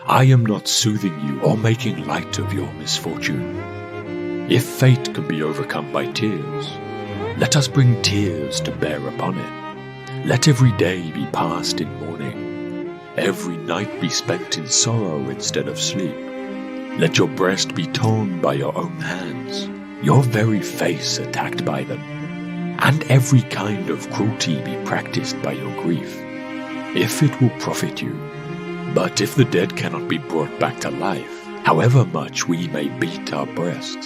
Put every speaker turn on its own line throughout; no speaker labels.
I am not soothing you or making light of your misfortune. If fate can be overcome by tears, let us bring tears to bear upon it. Let every day be passed in mourning, every night be spent in sorrow instead of sleep. Let your breast be torn by your own hands, your very face attacked by them, and every kind of cruelty be practiced by your grief, if it will profit you. But if the dead cannot be brought back to life, however much we may beat our breasts,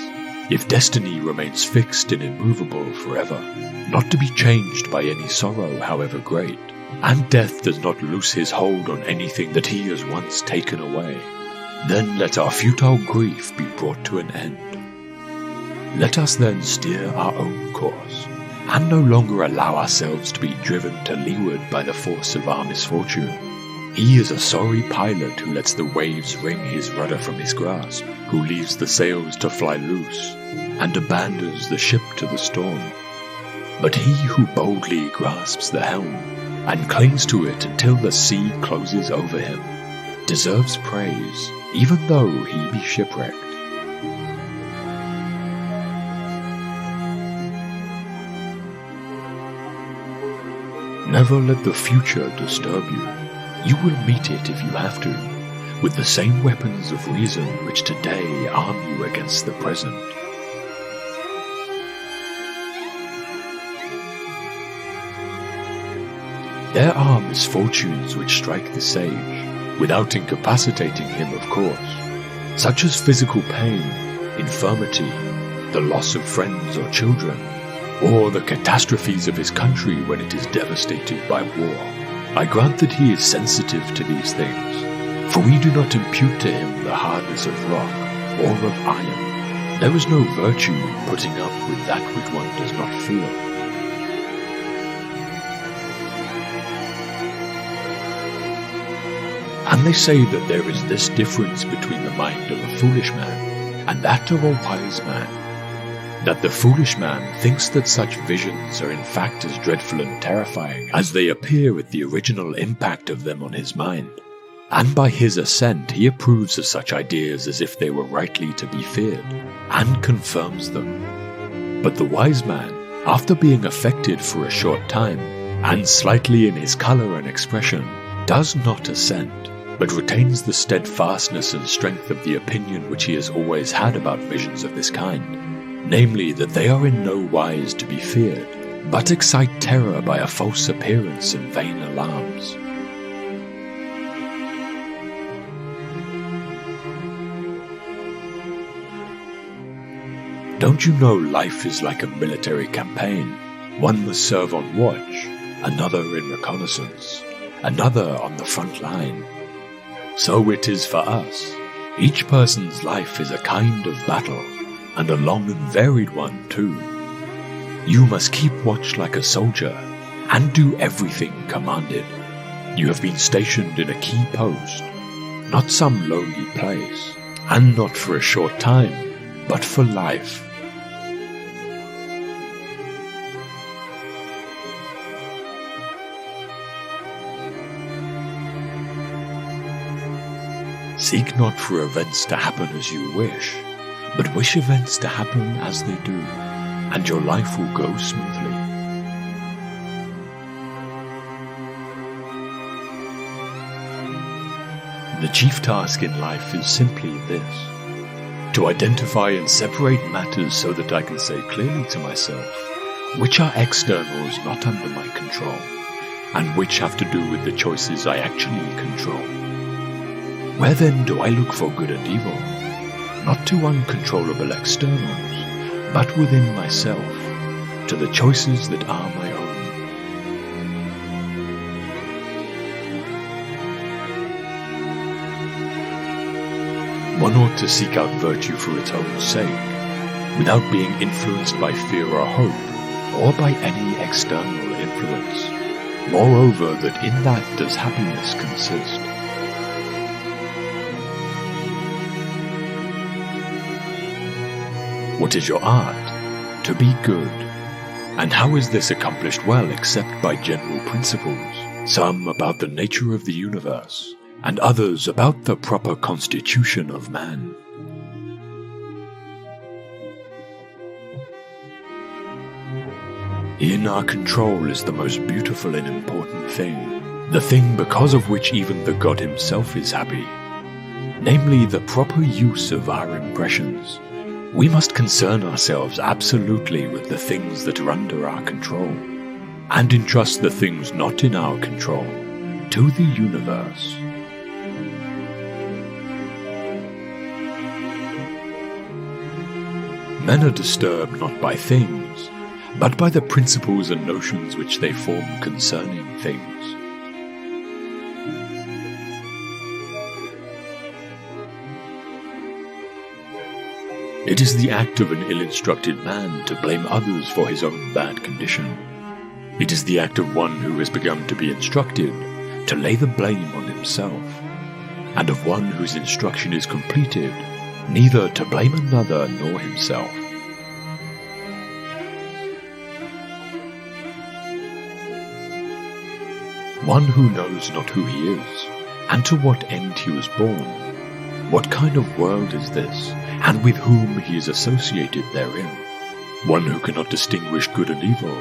if destiny remains fixed and immovable forever, not to be changed by any sorrow however great, and death does not loose his hold on anything that he has once taken away, then let our futile grief be brought to an end. Let us then steer our own course, and no longer allow ourselves to be driven to leeward by the force of our misfortune. He is a sorry pilot who lets the waves wring his rudder from his grasp, who leaves the sails to fly loose, and abandons the ship to the storm. But he who boldly grasps the helm, and clings to it until the sea closes over him, deserves praise, even though he be shipwrecked. Never let the future disturb you. You will meet it if you have to, with the same weapons of reason which today arm you against the present. There are misfortunes which strike the sage, without incapacitating him, of course, such as physical pain, infirmity, the loss of friends or children, or the catastrophes of his country when it is devastated by war. I grant that he is sensitive to these things, for we do not impute to him the hardness of rock or of iron. There is no virtue in putting up with that which one does not feel. And they say that there is this difference between the mind of a foolish man and that of a wise man, that the foolish man thinks that such visions are in fact as dreadful and terrifying as they appear at the original impact of them on his mind, and by his assent he approves of such ideas as if they were rightly to be feared, and confirms them. But the wise man, after being affected for a short time, and slightly in his colour and expression, does not assent, but retains the steadfastness and strength of the opinion which he has always had about visions of this kind, namely that they are in no wise to be feared, but excite terror by a false appearance and vain alarms. Don't you know life is like a military campaign? One must serve on watch, another in reconnaissance, another on the front line. So it is for us. Each person's life is a kind of battle, and a long and varied one too. You must keep watch like a soldier, and do everything commanded. You have been stationed in a key post, not some lowly place, and not for a short time, but for life. Seek not for events to happen as you wish, but wish events to happen as they do, and your life will go smoothly. The chief task in life is simply this: to identify and separate matters so that I can say clearly to myself which are externals not under my control, and which have to do with the choices I actually control. Where then do I look for good and evil? Not to uncontrollable externals, but within myself, to the choices that are my own. One ought to seek out virtue for its own sake, without being influenced by fear or hope, or by any external influence. Moreover, that in that does happiness consist. What is your art? To be good. And how is this accomplished well except by general principles, some about the nature of the universe, and others about the proper constitution of man. In our control is the most beautiful and important thing, the thing because of which even the God himself is happy, namely the proper use of our impressions. We must concern ourselves absolutely with the things that are under our control, and entrust the things not in our control to the universe. Men are disturbed not by things, but by the principles and notions which they form concerning things. It is the act of an ill-instructed man to blame others for his own bad condition. It is the act of one who has begun to be instructed to lay the blame on himself, and of one whose instruction is completed, neither to blame another nor himself. One who knows not who he is, and to what end he was born, what kind of world is this, and with whom he is associated therein. One who cannot distinguish good and evil,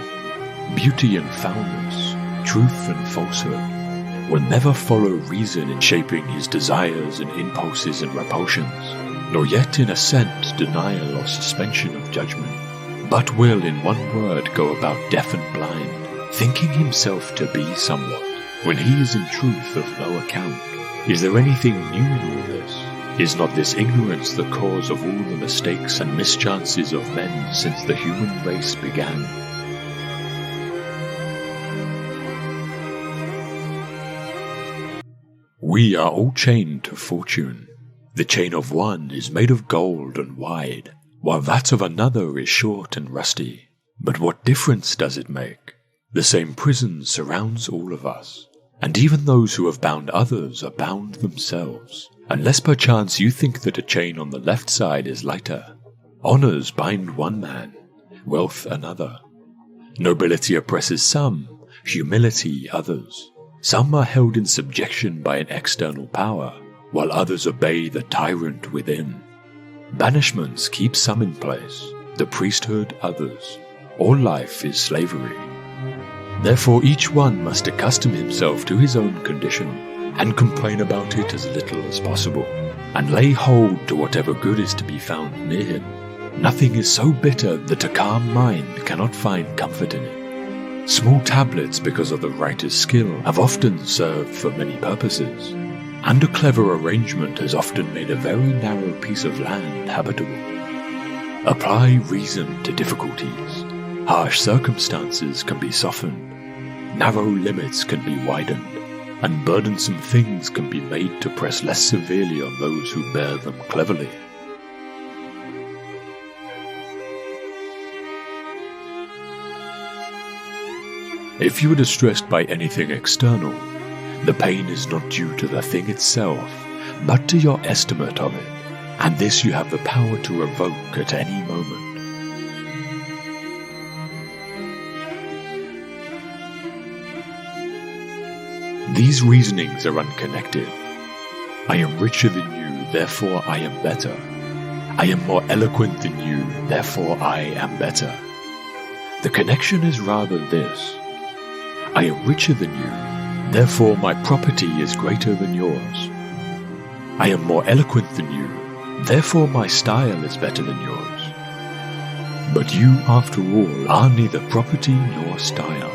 beauty and foulness, truth and falsehood, will never follow reason in shaping his desires and impulses and repulsions, nor yet in assent, denial, or suspension of judgment, but will in one word go about deaf and blind, thinking himself to be somewhat, when he is in truth of no account. Is there anything new in all this? Is not this ignorance the cause of all the mistakes and mischances of men since the human race began? We are all chained to fortune. The chain of one is made of gold and wide, while that of another is short and rusty. But what difference does it make? The same prison surrounds all of us, and even those who have bound others are bound themselves, unless perchance you think that a chain on the left side is lighter. Honours bind one man, wealth another. Nobility oppresses some, humility others. Some are held in subjection by an external power, while others obey the tyrant within. Banishments keep some in place, the priesthood others. All life is slavery. Therefore each one must accustom himself to his own condition, and complain about it as little as possible, and lay hold to whatever good is to be found near him. Nothing is so bitter that a calm mind cannot find comfort in it. Small tablets, because of the writer's skill, have often served for many purposes, and a clever arrangement has often made a very narrow piece of land habitable. Apply reason to difficulties. Harsh circumstances can be softened, narrow limits can be widened, and burdensome things can be made to press less severely on those who bear them cleverly. If you are distressed by anything external, the pain is not due to the thing itself, but to your estimate of it, and this you have the power to revoke at any moment. These reasonings are unconnected. I am richer than you, therefore I am better. I am more eloquent than you, therefore I am better. The connection is rather this: I am richer than you, therefore my property is greater than yours. I am more eloquent than you, therefore my style is better than yours. But you, after all, are neither property nor style.